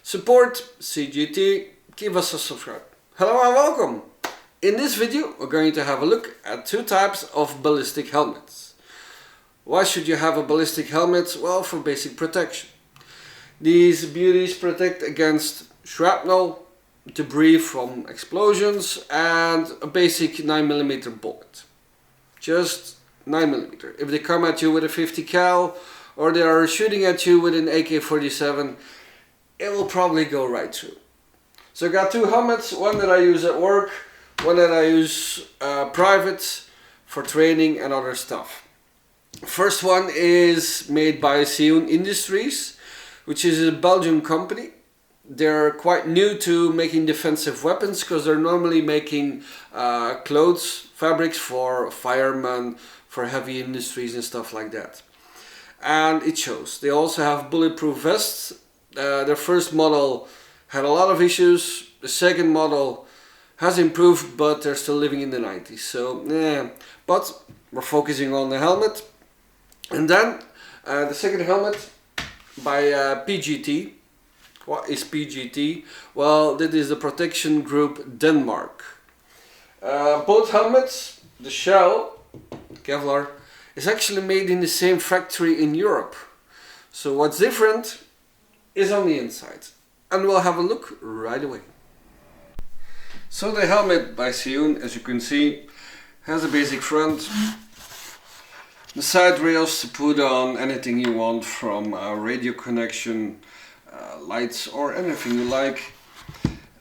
Support CGT, give us a subscribe. Hello and welcome! In this video we're going to have a look at two types of ballistic helmets. Why should you have a ballistic helmet? Well, for basic protection. These beauties protect against shrapnel, debris from explosions and a basic 9mm bullet. Just 9mm. If they come at you with a 50 cal or they are shooting at you with an AK-47, it will probably go right through. So I got two helmets, one that I use at work, one that I use private for training and other stuff. First one is made by Sioen Industries, which is a Belgian company. They're quite new to making defensive weapons because they're normally making clothes, fabrics for firemen, for heavy industries and stuff like that. And it shows. They also have bulletproof vests. Their first model had a lot of issues. The second model has improved, but they're still living in the 90s. So, yeah. But we're focusing on the helmet. And then the second helmet by PGD. What is PGD? Well, that is the Protection Group Denmark. Both helmets, the shell, Kevlar, is actually made in the same factory in Europe. So what's different is on the inside. And we'll have a look right away. So the helmet by Sioen, as you can see, has a basic front. The side rails to put on anything you want, from radio connection, lights or anything you like.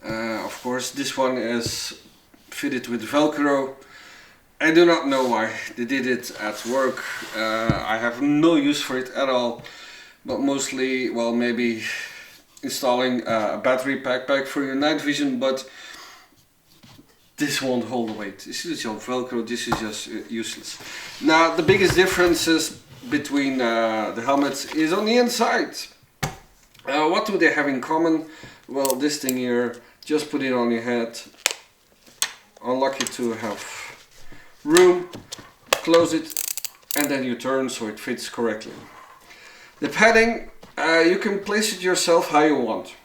Of course this one is fitted with Velcro. I do not know why they did it at work. I have no use for it at all. But mostly, well, maybe installing a battery backpack for your night vision, but this won't hold the weight. This is just Velcro, this is just useless. Now, the biggest differences between the helmets is on the inside. What do they have in common? Well, this thing here, just put it on your head, unlock it to have room, close it, and then you turn so it fits correctly. The padding, you can place it yourself how you want.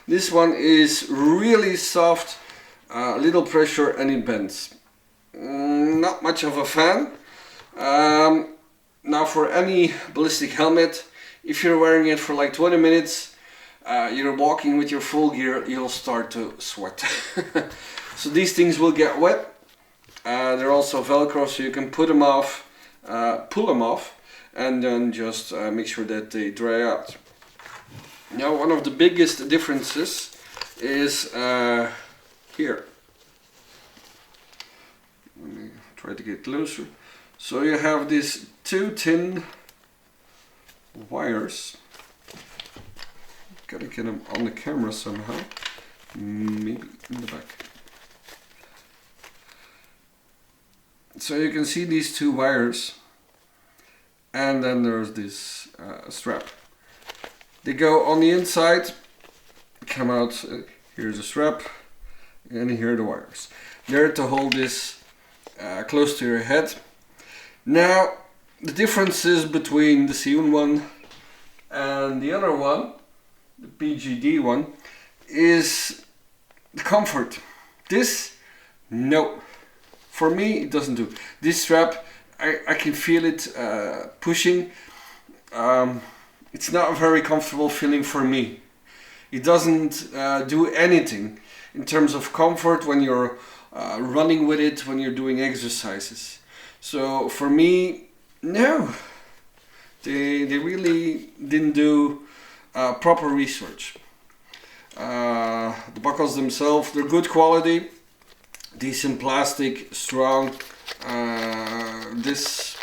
This one is really soft, little pressure and it bends. Not much of a fan. Now for any ballistic helmet, if you're wearing it for like 20 minutes, you're walking with your full gear, you'll start to sweat. So these things will get wet. They're also Velcro, so you can put them off, pull them off, and then just make sure that they dry out. Now, one of the biggest differences is here. Let me try to get closer. So you have these two thin wires. Gotta get them on the camera somehow. Maybe in the back. So you can see these two wires. And then there's this strap. They go on the inside, come out, here's the strap, and here are the wires. They're to hold this close to your head. Now, the differences between the Sioen one and the other one, the PGD one, is the comfort. This, no. For me, it doesn't do. This strap, I can feel it pushing. It's not a very comfortable feeling for me. It doesn't do anything in terms of comfort when you're running with it, when you're doing exercises. So for me, no. They really didn't do proper research. The buckles themselves, they're good quality, decent plastic, strong. This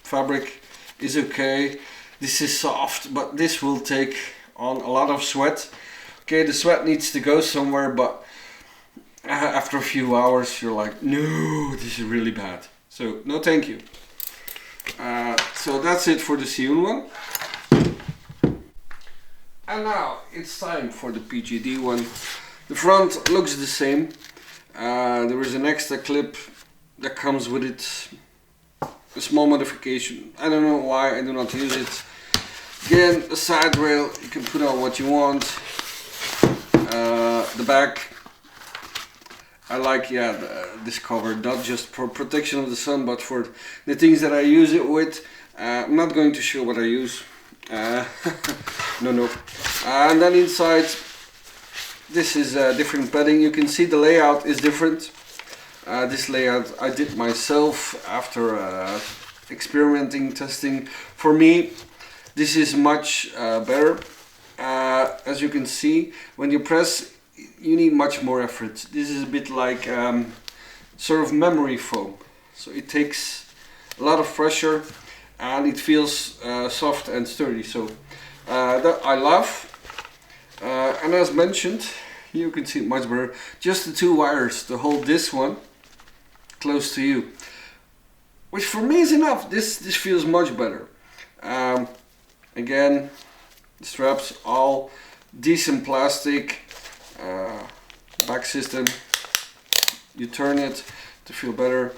fabric is okay. This is soft, but this will take on a lot of sweat. Okay, the sweat needs to go somewhere, but after a few hours you're like, no, this is really bad. So no thank you. So that's it for the Sioen one. And now it's time for the PGD one. The front looks the same. There is an extra clip that comes with it, a small modification. I don't know why I do not use it. Again, the side rail, you can put on what you want. The back, I like this cover, not just for protection of the sun, but for the things that I use it with. I'm not going to show what I use. No. And then inside, this is different padding. You can see the layout is different. This layout I did myself after experimenting, testing. For me, this is much better. As you can see, when you press, you need much more effort. This is a bit like sort of memory foam. So it takes a lot of pressure and it feels soft and sturdy. So that I love. And as mentioned, you can see it much better. Just the 2 wires to hold this one close to you, which for me is enough. This feels much better. Again, the straps all decent plastic. Back system, you turn it to feel better.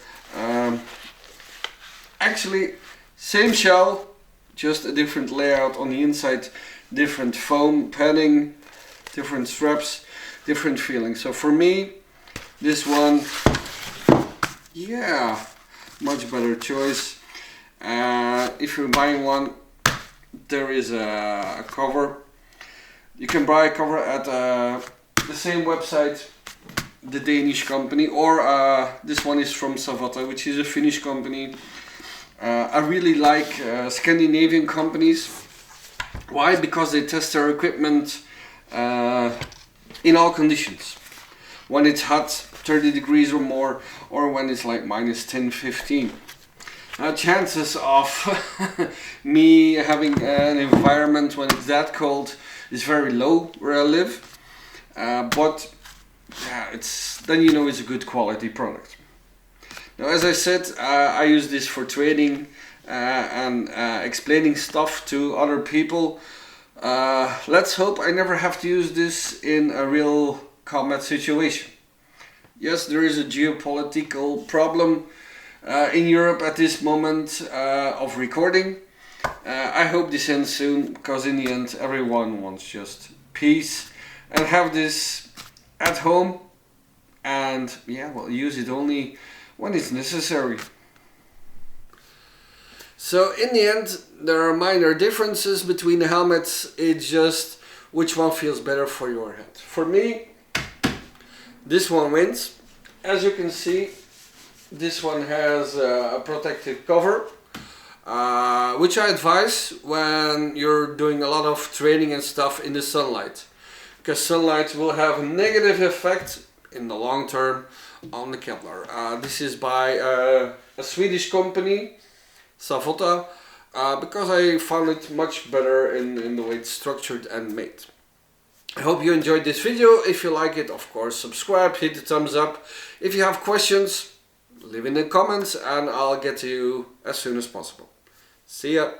Actually, same shell, just a different layout on the inside, different foam padding, different straps, different feeling. So for me, this one, yeah, much better choice. If you're buying one, there is a cover. You can buy a cover at the same website, the Danish company, or this one is from Savata, which is a Finnish company. I really like Scandinavian companies. Why? Because they test their equipment in all conditions. When it's hot, 30 degrees or more, or when it's like minus 10, 15. Chances of me having an environment when it's that cold is very low where I live. But yeah, then you know it's a good quality product. Now, as I said, I use this for trading and explaining stuff to other people. Let's hope I never have to use this in a real combat situation. Yes, there is a geopolitical problem in Europe at this moment of recording. I hope this ends soon, because in the end everyone wants just peace and have this at home, and yeah, well, use it only when it's necessary. So in the end, there are minor differences between the helmets. It's just which one feels better for your head. For me, this one wins. As you can see, this one has a protective cover, which I advise when you're doing a lot of training and stuff in the sunlight, because sunlight will have a negative effect in the long term on the Kevlar. This is by a Swedish company, Savota, because I found it much better in the way it's structured and made. I hope you enjoyed this video. If you like it, of course, subscribe, hit the thumbs up. If you have questions, leave in the comments and I'll get to you as soon as possible. See ya!